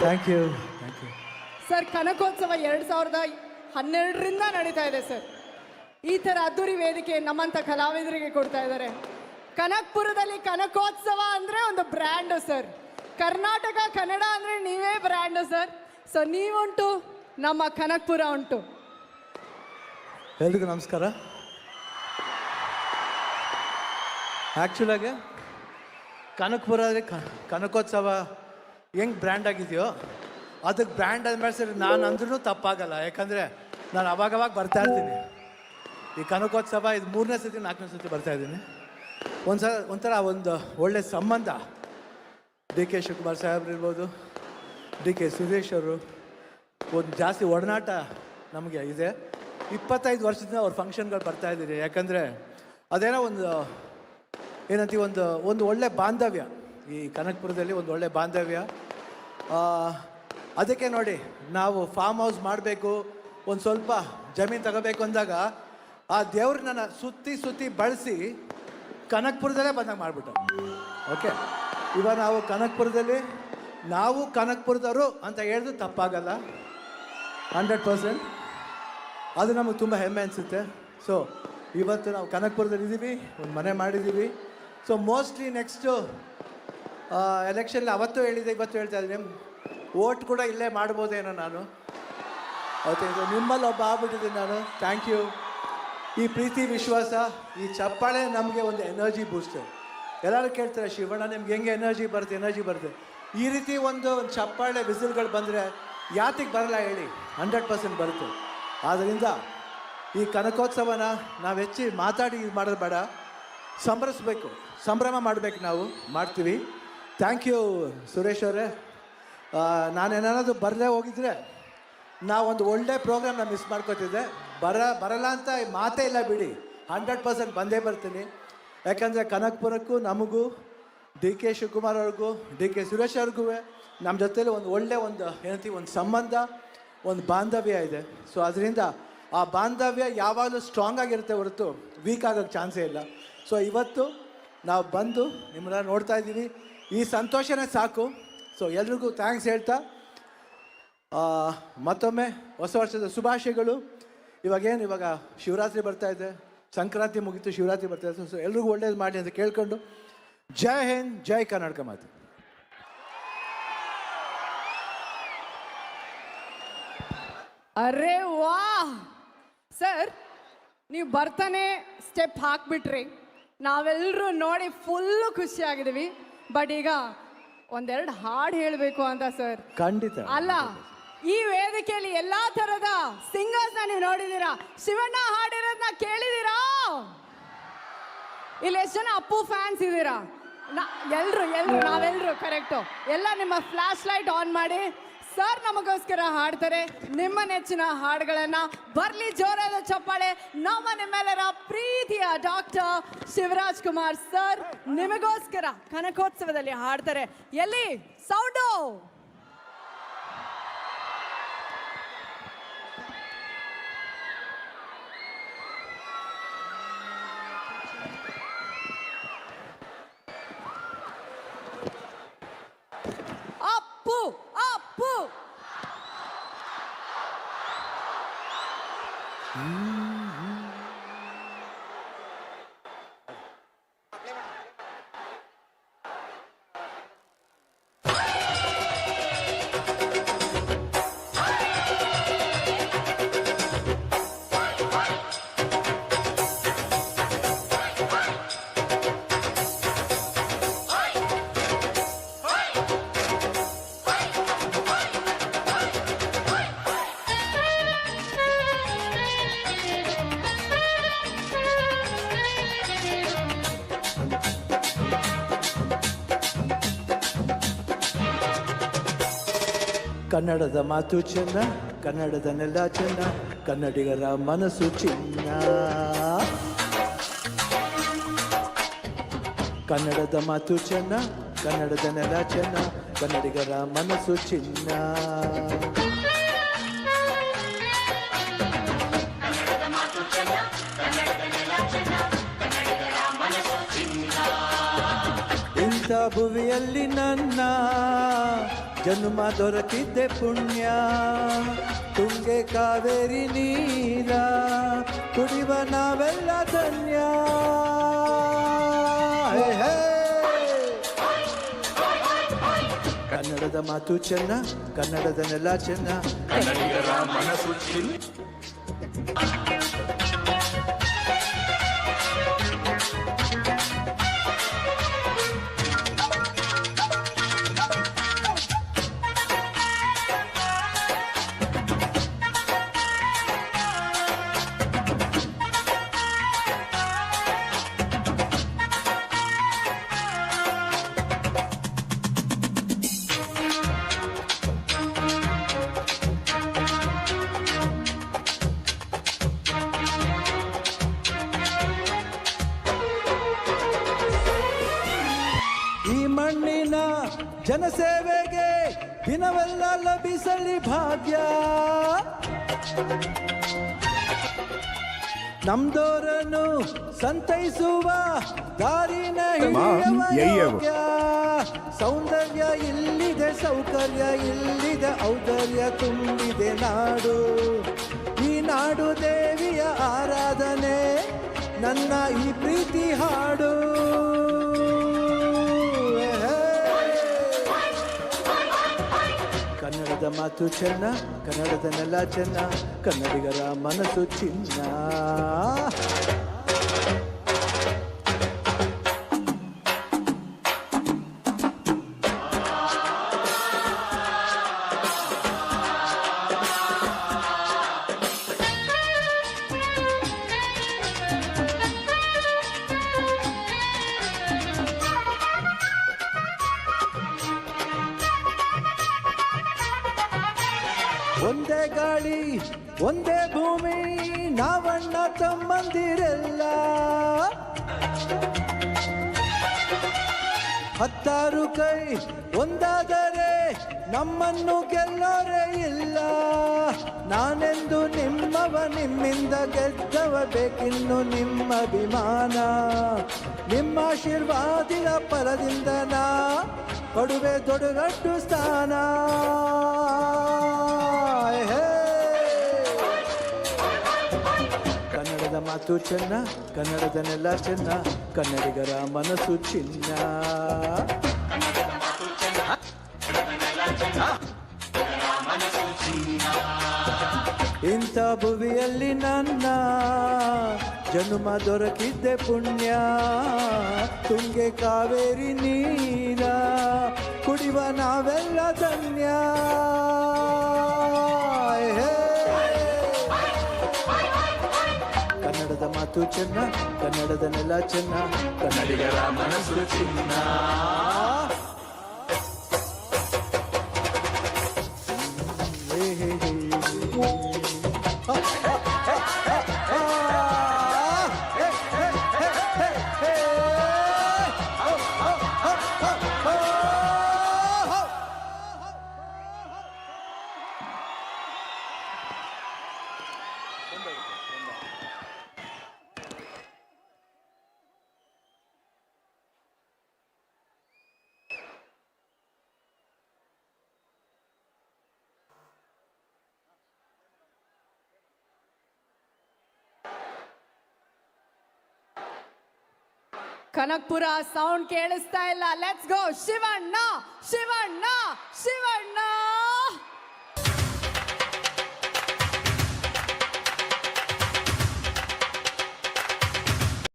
Thank you. Sir Kanakotsava 2012ರಿಂದ ನಡೀತಾ ಇದೆ ಸರ್. ಈ ಥರ ಅದ್ದೂರಿ ವೇದಿಕೆ ನಮ್ಮಂಥ ಕಲಾವಿದರಿಗೆ ಕೊಡ್ತಾ ಇದ್ದಾರೆ. ಕನಕ್ಪುರದಲ್ಲಿ ಕನಕೋತ್ಸವ ಅಂದರೆ ಒಂದು ಬ್ರ್ಯಾಂಡು ಸರ್. ಕರ್ನಾಟಕ ಕನ್ನಡ ಅಂದರೆ ನೀವೇ ಬ್ರ್ಯಾಂಡು ಸರ್. ಸೊ ನೀವುಂಟು, ನಮ್ಮ ಕನಕ್ಪುರ ಉಂಟು. ಎಲ್ರಿಗೂ ನಮಸ್ಕಾರ. ಆ್ಯಕ್ಚುಲಾಗಿ ಕನಕ್ಪುರದಲ್ಲಿ ಕನಕೋತ್ಸವ ಹೆಂಗೆ ಬ್ರ್ಯಾಂಡ್ ಆಗಿದೆಯೋ ಅದಕ್ಕೆ ಬ್ರ್ಯಾಂಡ್ ಅಂಬಾಸಿಡರ್ ನಾನು ಅಂದ್ರೂ ತಪ್ಪಾಗಲ್ಲ. ಯಾಕಂದರೆ ನಾನು ಅವಾಗವಾಗ ಬರ್ತಾ ಇರ್ತೀನಿ. ಈ ಕನಕೋತ್ಸವ ಇದು 3ನೇ ಸತಿ 4ನೇ ಸತಿ ಬರ್ತಾಯಿದ್ದೀನಿ. ಒಂಥರ ಒಂದು ಒಳ್ಳೆ ಸಂಬಂಧ ಡಿ ಕೆ ಶಿವಕುಮಾರ್ ಸಾಹೇಬ್ರು ಇರ್ಬೋದು, ಡಿ ಕೆ ಸುರೇಶ್ ಅವರು, ಒಂದು ಜಾಸ್ತಿ ಒಡನಾಟ ನಮಗೆ ಇದೆ. 25 ವರ್ಷದಿಂದ ಅವ್ರ ಫಂಕ್ಷನ್ಗಳು ಬರ್ತಾಯಿದ್ದೀರಿ. ಯಾಕಂದರೆ ಅದೇನೋ ಒಂದು ಏನಂತೀವಿ, ಒಂದು ಒಳ್ಳೆ ಬಾಂಧವ್ಯ ಈ ಕನಕಪುರದಲ್ಲಿ, ಒಂದು ಒಳ್ಳೆ ಬಾಂಧವ್ಯ. ಅದಕ್ಕೆ ನೋಡಿ, ನಾವು ಫಾರ್ಮ್ ಹೌಸ್ ಮಾಡಬೇಕು, ಒಂದು ಸ್ವಲ್ಪ ಜಮೀನು ತಗೋಬೇಕು ಅಂದಾಗ ಆ ದೇವ್ರನ್ನ ಸುತ್ತಿ ಬಳಸಿ ಕನಕಪುರದಲ್ಲೇ ಬಂದಾಗ ಮಾಡಿಬಿಟ್ಟು. ಓಕೆ, ಇವಾಗ ನಾವು ಕನಕಪುರದವರು ಅಂತ ಹೇಳಿದ್ರು ತಪ್ಪಾಗಲ್ಲ. 100% ಅದು ನಮಗೆ ತುಂಬ ಹೆಮ್ಮೆ ಅನಿಸುತ್ತೆ. ಸೊ ಇವತ್ತು ನಾವು ಕನಕಪುರದಲ್ಲಿ ಇದ್ದೀವಿ, ಒಂದು ಮನೆ ಮಾಡಿದ್ದೀವಿ. ಸೊ ಮೋಸ್ಟ್ಲಿ ನೆಕ್ಸ್ಟು ಎಲೆಕ್ಷನ್ ಅವತ್ತು ಹೇಳಿದೆ, ಇವತ್ತು ಹೇಳ್ತಾ ಇದ್ದೀನಿ, ಓಟ್ ಕೂಡ ಇಲ್ಲೇ ಮಾಡ್ಬೋದೇನೋ ನಾನು. ಓಕೆ, ನಿಮ್ಮಲ್ಲಿ ಒಬ್ಬ ಆಗ್ಬಿಟ್ಟಿದ್ದೀನಿ ನಾನು. Thank you. ಈ ಪ್ರೀತಿ ವಿಶ್ವಾಸ, ಈ ಚಪ್ಪಾಳೆ ನಮಗೆ ಒಂದು ಎನರ್ಜಿ ಬೂಸ್ಟರ್. ಎಲ್ಲರೂ ಕೇಳ್ತಾರೆ, ಶಿವಣ್ಣ ನಿಮ್ಗೆ ಹೆಂಗೆ ಎನರ್ಜಿ ಬರುತ್ತೆ. ಈ ರೀತಿ ಒಂದು ಚಪ್ಪಾಳೆ ವಿಸಿಲ್ಗಳು ಬಂದರೆ ಯಾತಿಗೆ ಬರಲ್ಲ ಹೇಳಿ? 100% ಬರುತ್ತೆ. ಆದ್ದರಿಂದ ಈ ಕನಕೋತ್ಸವನ ನಾವು ಹೆಚ್ಚು ಮಾತಾಡಿ ಇದು ಮಾಡೋದು ಬೇಡ, ಸಂಭ್ರಮ ಮಾಡಬೇಕು. ನಾವು ಮಾಡ್ತೀವಿ. ಥ್ಯಾಂಕ್ ಯು ಸುರೇಶ್ ಅವರೇ. ನಾನೇನಾದ್ರು ಬರದೇ ಹೋಗಿದ್ರೆ ನಾವೊಂದು ಒಳ್ಳೆ ಪ್ರೋಗ್ರಾಮ್ನ ಮಿಸ್ ಮಾಡ್ಕೋತಿದ್ದೆ. ಬರಲ್ಲ ಅಂತ ಮಾತೇ ಇಲ್ಲ ಬಿಡಿ, 100% ಬಂದೇ ಬರ್ತೀನಿ. ಯಾಕಂದರೆ ಕನಕಪುರಕ್ಕೂ ನಮಗೂ, ಡಿ ಕೆ ಶಿವಕುಮಾರ್ ಅವ್ರಿಗೂ, ಡಿ ಕೆ ಸುರೇಶ್ ಅವ್ರಿಗೂ ನಮ್ಮ ಜೊತೆಲಿ ಒಂದು ಒಳ್ಳೆ ಒಂದು ಸಂಬಂಧ, ಒಂದು ಬಾಂಧವ್ಯ ಇದೆ. ಸೊ ಅದರಿಂದ ಆ ಬಾಂಧವ್ಯ ಯಾವಾಗಲೂ ಸ್ಟ್ರಾಂಗ್ ಆಗಿರುತ್ತೆ ಹೊರತು ವೀಕ್ ಆಗೋಕ್ಕೆ ಚಾನ್ಸೇ ಇಲ್ಲ. ಸೊ ಇವತ್ತು ನಾವು ಬಂದು ನಿಮ್ಮನ್ನ ನೋಡ್ತಾ ಇದ್ದೀವಿ, ಈ ಸಂತೋಷನೇ ಸಾಕು. ಸೊ ಎಲ್ರಿಗೂ ಥ್ಯಾಂಕ್ಸ್ ಹೇಳ್ತಾ ಮತ್ತೊಮ್ಮೆ ಹೊಸ ವರ್ಷದ ಶುಭಾಶಯಗಳು. ಇವಾಗ ಶಿವರಾತ್ರಿ ಬರ್ತಾ ಇದೆ, ಸಂಕ್ರಾಂತಿ ಮುಗಿತು, ಶಿವರಾತ್ರಿ ಬರ್ತಾ ಇದೆ. ಸೊ ಎಲ್ರಿಗೂ ಒಳ್ಳೇದು ಮಾಡಿ ಅಂತ ಕೇಳ್ಕೊಂಡು, ಜೈ ಹಿಂದ್, ಜೈ ಕರ್ನಾಟಕ ಮಾತು. ಅರೆ ವಾ ಸರ್, ನೀವು ಬರ್ತಾನೆ ಸ್ಟೆಪ್ ಹಾಕ್ಬಿಟ್ರಿ. ನಾವೆಲ್ಲರೂ ನೋಡಿ ಫುಲ್ಲು ಖುಷಿಯಾಗಿದ್ದೀವಿ. ಬಟ್ ಈಗ ಒಂದೆರಡು ಹಾಡು ಹೇಳಬೇಕು ಅಂತ ಸರ್. ಖಂಡಿತ. ಅಲ್ಲ, ಈ ವೇದಿಕೆಯಲ್ಲಿ ಎಲ್ಲಾ ತರದ ಸಿಂಗರ್ಸ್ನ ನೀವು ನೋಡಿದ್ದೀರಾ, ಶಿವಣ್ಣ ಹಾಡಿರೋದನ್ನ ಕೇಳಿದ್ದೀರಾ? ಇಲ್ಲಿ ಎಷ್ಟು ಜನ ಅಪ್ಪು ಫ್ಯಾನ್ಸ್ ಇದ್ದೀರಾ? ನಾವೆಲ್ಲರೂ ಕರೆಕ್ಟು. ಎಲ್ಲ ನಿಮ್ಮ ಫ್ಲಾಶ್ ಲೈಟ್ ಆನ್ ಮಾಡಿ, ಸರ್ ನಮಗೋಸ್ಕರ ಹಾಡ್ತಾರೆ ನಿಮ್ಮ ನೆಚ್ಚಿನ ಹಾಡುಗಳನ್ನ. ಬರ್ಲಿ ಜೋರಾದ ಚಪ್ಪಾಳೆ. ನಿಮ್ಮೆಲ್ಲರ ಪ್ರೀತಿಯ ಡಾಕ್ಟರ್ ಶಿವರಾಜ್ ಕುಮಾರ್ ಸರ್ ನಿಮಗೋಸ್ಕರ ಕನಕೋತ್ಸವದಲ್ಲಿ ಹಾಡ್ತಾರೆ. ಎಲ್ಲಿ ಸೌಂಡು? ಅಪ್ಪು ಅಪ್ಪು ಕನ್ನಡದ ಮಾತು ಚೆನ್ನ, ಕನ್ನಡದ ನೆಲ ಚೆನ್ನ, ಕನ್ನಡಿಗರ ಮನಸ್ಸು ಚಿನ್ನ. ಕನ್ನಡದ ಮಾತು ಚೆನ್ನ, ಕನ್ನಡದ ನೆಲ ಚೆನ್ನ, ಕನ್ನಡಿಗರ ಮನಸ್ಸು ಚಿನ್ನ. ಇಂಥ ಭುವಿಯಲ್ಲಿ ನನ್ನ ಜನ್ಮ ದೊರಕಿದ್ದೆ ಪುಣ್ಯ, ತುಂಗೆ ಕಾವೇರಿ ನೀರ ಕುಡಿವ ನಾವೆಲ್ಲ ಧನ್ಯ. ಹೇ ಹೇ. ಕನ್ನಡದ ಮಾತು ಚೆನ್ನ, ಕನ್ನಡದ ನೆಲ ಚೆನ್ನ, ಕನ್ನಡಿಗರ ಮನಸ್ಸು ಚಿನ್ನ. ಈ ಮಣ್ಣಿನ ಜನಸೇವೆಗೆ ದಿನವೆಲ್ಲ ಲಭಿಸಲಿ ಭಾಗ್ಯ. ನಮ್ದೋರನ್ನು ಸಂತೈಸುವ ದಾರಿನ ಹಿಡಿಯುವ ಯೋಗ್ಯ. ಸೌಂದರ್ಯ ಇಲ್ಲಿದೆ, ಸೌಕರ್ಯ ಇಲ್ಲಿದೆ, ಔದರ್ಯ ತುಂಬಿದೆ ನಾಡು. ಈ ನಾಡು ದೇವಿಯ ಆರಾಧನೆ, ನನ್ನ ಈ ಪ್ರೀತಿ ಹಾಡು. ಕನ್ನಡದ ಮಾತು ಚೆನ್ನ, ಕನ್ನಡದ ನೆಲ ಚೆನ್ನ, ಕನ್ನಡಿಗರ ಮನಸ್ಸು ಚಿನ್ನ. ಒಂದೇ ಗಾಳಿ ಒಂದೇ ಭೂಮಿ, ನಾವಣ್ಣ ತಮ್ಮಂದಿರೆಲ್ಲ. 10 ಕೈ ಒಂದಾದರೆ ನಮ್ಮನ್ನು ಗೆಲ್ಲೋರೇ ಇಲ್ಲ. ನಾನೆಂದು ನಿಮ್ಮವ, ನಿಮ್ಮಿಂದ ಗೆದ್ದವ, ಬೇಕಿನ್ನು ನಿಮ್ಮ ಅಭಿಮಾನ. ನಿಮ್ಮ ಆಶೀರ್ವಾದಿನ ಫಲದಿಂದ ನಾ ಕೊಡುವೆ ದೊಡ್ಡಗಟ್ಟು ಸ್ಥಾನ. ಕನ್ನಡದ ಮಾತು ಚೆನ್ನ, ಕನ್ನಡದ ನೆಲ ಚೆನ್ನ, ಕನ್ನಡಿಗರ ಮನಸ್ಸು ಚಿನ್ನ. ಇಂಥ ಭುವಿಯಲ್ಲಿ ನನ್ನ ಜನ್ಮ ದೊರಕಿದ್ದೆ ಪುಣ್ಯ, ತುಂಗೆ ಕಾವೇರಿ ನೀರ ಕುಡಿವ ನಾವೆಲ್ಲ ಧನ್ಯ. ಕನ್ನಡದ ಮಾತು ಚೆನ್ನ, ಕನ್ನಡದ ನೆಲ ಚೆನ್ನ, ಕನ್ನಡಿಗರ ಮನಸ್ಸು ಚಿನ್ನ. ಹೇ ಹೇ ಹೇ. ಕನಕ್ಪುರ ಸೌಂಡ್ ಕೇಳಿಸ್ತಾ ಇಲ್ಲ. Let's go Shivanna, Shivanna, Shivanna.